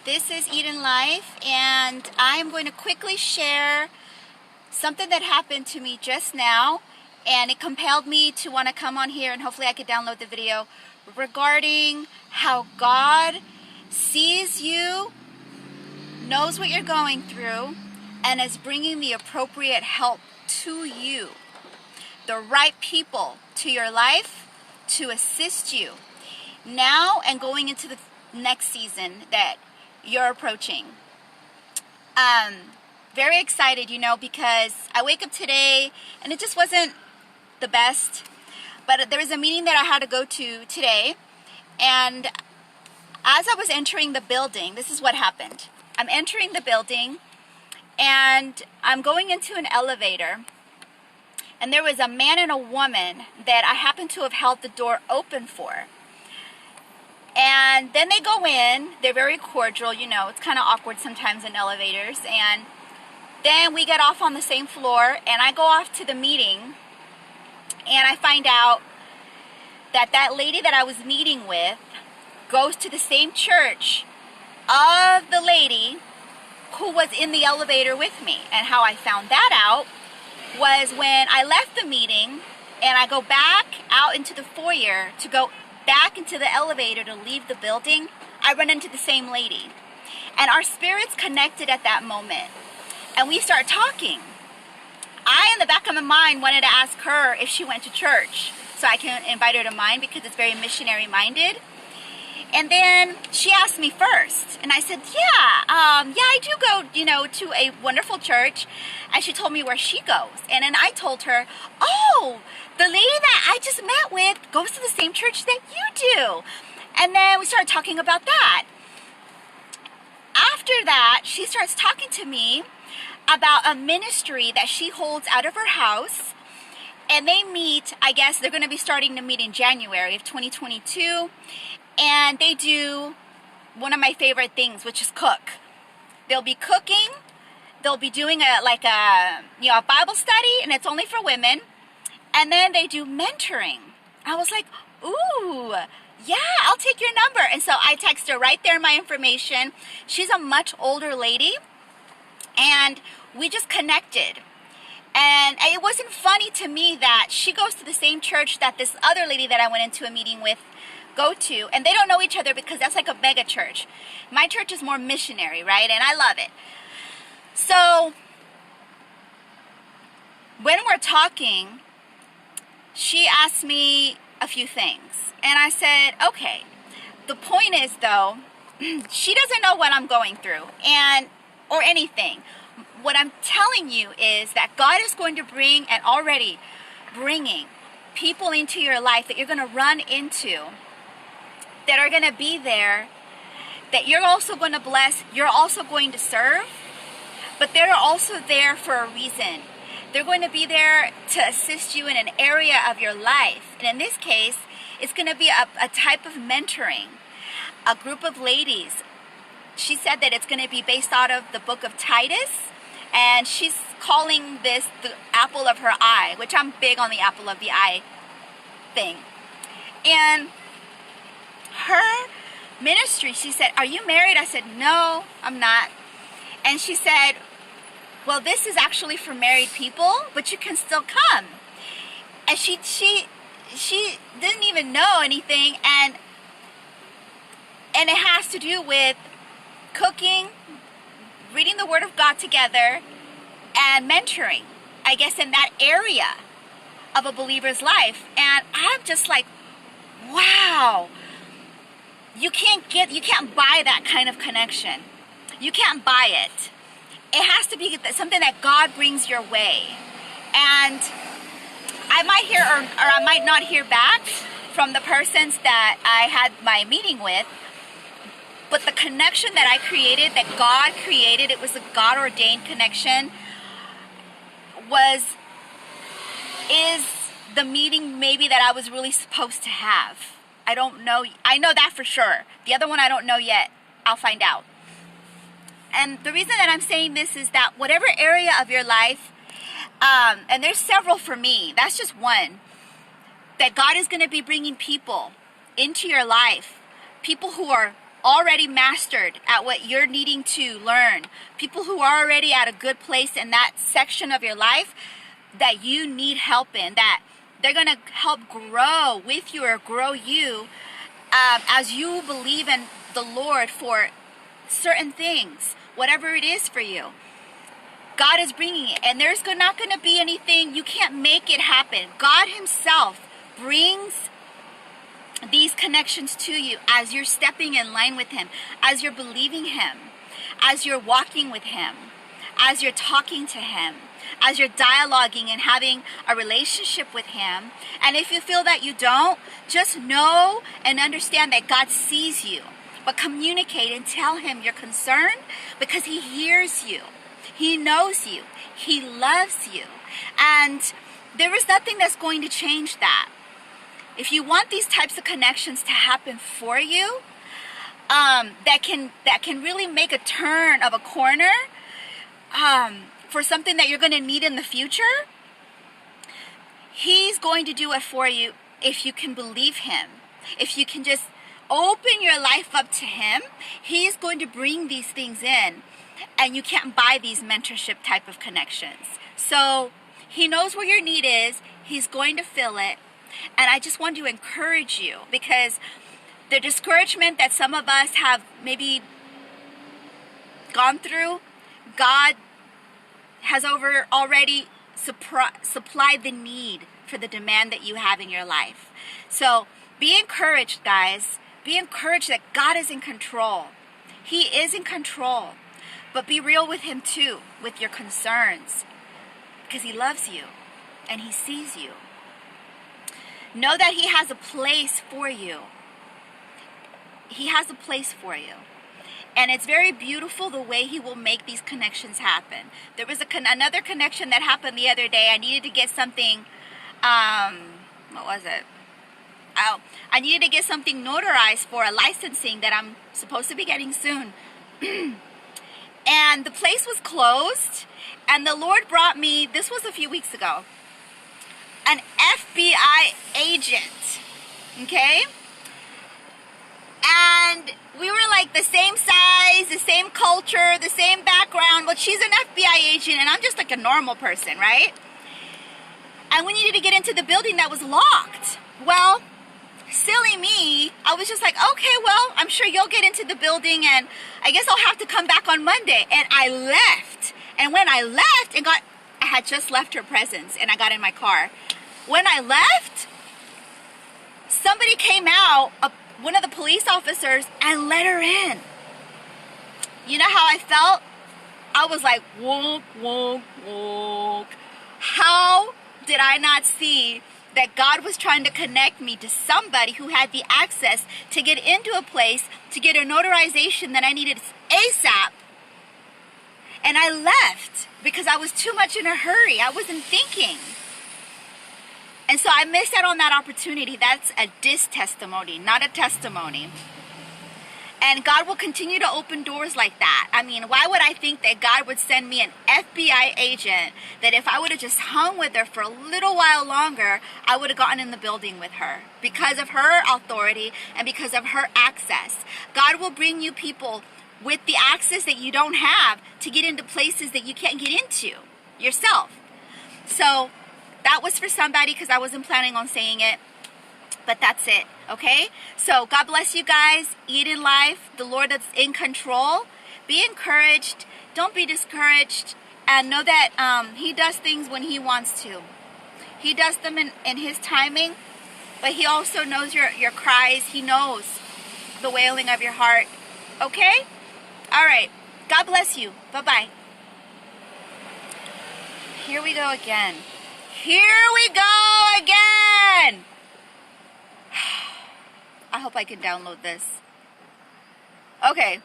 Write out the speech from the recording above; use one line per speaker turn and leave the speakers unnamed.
This is Eden Life, and I'm going to quickly share something that happened to me just now, and it compelled me to want to come on here, and hopefully I could download the video regarding how God sees you, knows what you're going through, and is bringing the appropriate help to you. The right people to your life to assist you now and going into the next season that you're approaching. Very excited, because I wake up today and it just wasn't the best, but there was a meeting that I had to go to today, and as I was entering the building, this is what happened. I'm entering the building and I'm going into an elevator, and there was a man and a woman that I happened to have held the door open for. And then they go in, they're very cordial, it's kind of awkward sometimes in elevators, and then we get off on the same floor, and I go off to the meeting, and I find out that that lady that I was meeting with goes to the same church of the lady who was in the elevator with me. And how I found that out was when I left the meeting and I go back out into the foyer to go back into the elevator to leave the building, I run into the same lady. And our spirits connected at that moment. And we start talking. I, in the back of my mind, wanted to ask her if she went to church so I can invite her to mine, because it's very missionary minded. And then she asked me first, and I said, yeah, I do go, to a wonderful church. And she told me where she goes. And then I told her, oh, the lady that I just met with goes to the same church that you do. And then we started talking about that. After that, she starts talking to me about a ministry that she holds out of her house. And they meet, I guess they're going to be starting to meet in January of 2022. And they do one of my favorite things, which is cook. They'll be cooking. They'll be doing a Bible study, and it's only for women. And then they do mentoring. I was like, ooh, yeah, I'll take your number. And so I text her right there my information. She's a much older lady, and we just connected. And it wasn't funny to me that she goes to the same church that this other lady that I went into a meeting with go to, and they don't know each other because that's like a mega church. My church is more missionary, right? And I love it. So when we're talking, she asked me a few things, and I said, okay, the point is though, she doesn't know what I'm going through or anything. What I'm telling you is that God is going to bring, and already bringing, people into your life that you're going to run into, that are going to be there, that you're also going to bless, you're also going to serve, but they're also there for a reason. They're going to be there to assist you in an area of your life. And in this case, it's going to be a type of mentoring, a group of ladies. She said that it's going to be based out of the book of Titus, and she's calling this the apple of her eye, which I'm big on the apple of the eye thing. And her ministry, she said, are you married? I said, no, I'm not. And she said, well, this is actually for married people, but you can still come. And she didn't even know anything, and it has to do with cooking, reading the Word of God together, and mentoring, I guess, in that area of a believer's life. And I'm just like, wow. You can't buy that kind of connection. You can't buy it. It has to be something that God brings your way. And I might hear or I might not hear back from the persons that I had my meeting with, but the connection that I created, that God created, it was a God-ordained connection, is the meeting maybe that I was really supposed to have. I don't know. I know that for sure. The other one I don't know yet. I'll find out. And the reason that I'm saying this is that whatever area of your life, and there's several for me, that's just one, that God is going to be bringing people into your life, people who are already mastered at what you're needing to learn, people who are already at a good place in that section of your life that you need help in, that they're going to help grow with you or grow you as you believe in the Lord for certain things, whatever it is for you. God is bringing it, and there's not going to be anything, you can't make it happen. God himself brings these connections to you as you're stepping in line with him, as you're believing him, as you're walking with him, as you're talking to him, as you're dialoguing and having a relationship with him. And if you feel that you don't, just know and understand that God sees you. But communicate and tell him your concern, because he hears you. He knows you. He loves you. And there is nothing that's going to change that. If you want these types of connections to happen for you, that can really make a turn of a corner for something that you're going to need in the future, he's going to do it for you if you can believe him. If you can just open your life up to him, he's going to bring these things in. And you can't buy these mentorship type of connections. So he knows where your need is. He's going to fill it. And I just want to encourage you, because the discouragement that some of us have maybe gone through, God has already supplied the need for the demand that you have in your life. So be encouraged, guys. Be encouraged that God is in control. He is in control. But be real with him too, with your concerns, because he loves you and he sees you. Know that he has a place for you. He has a place for you. And it's very beautiful the way he will make these connections happen. There was another connection that happened the other day. I needed to get something, what was it? Oh, I needed to get something notarized for a licensing that I'm supposed to be getting soon. And the place was closed, and the Lord brought me, this was a few weeks ago, an FBI agent, okay? And we were like the same size, the same culture, the same background, but she's an FBI agent, and I'm just like a normal person, right? And we needed to get into the building that was locked. Well, silly me, I was just like, okay, well, I'm sure you'll get into the building, and I guess I'll have to come back on Monday. And I left. And when I left I had just left her presence, and I got in my car. When I left, somebody came out, one of the police officers, and let her in. You know how I felt? I was like, wonk, wonk, wonk. How did I not see that God was trying to connect me to somebody who had the access to get into a place, to get a notarization that I needed ASAP? And I left because I was too much in a hurry. I wasn't thinking. And so I missed out on that opportunity. That's a distestimony, not a testimony. And God will continue to open doors like that. I mean, why would I think that God would send me an FBI agent that if I would have just hung with her for a little while longer, I would have gotten in the building with her because of her authority and because of her access. God will bring you people with the access that you don't have to get into places that you can't get into yourself. So that was for somebody, because I wasn't planning on saying it. But that's it, okay? So God bless you guys. Eat in life. The Lord is in control. Be encouraged. Don't be discouraged. And know that he does things when he wants to. He does them in his timing. But he also knows your cries. He knows the wailing of your heart. Okay? All right. God bless you. Bye-bye. Here we go again. Here we go again. I hope I can download this. Okay.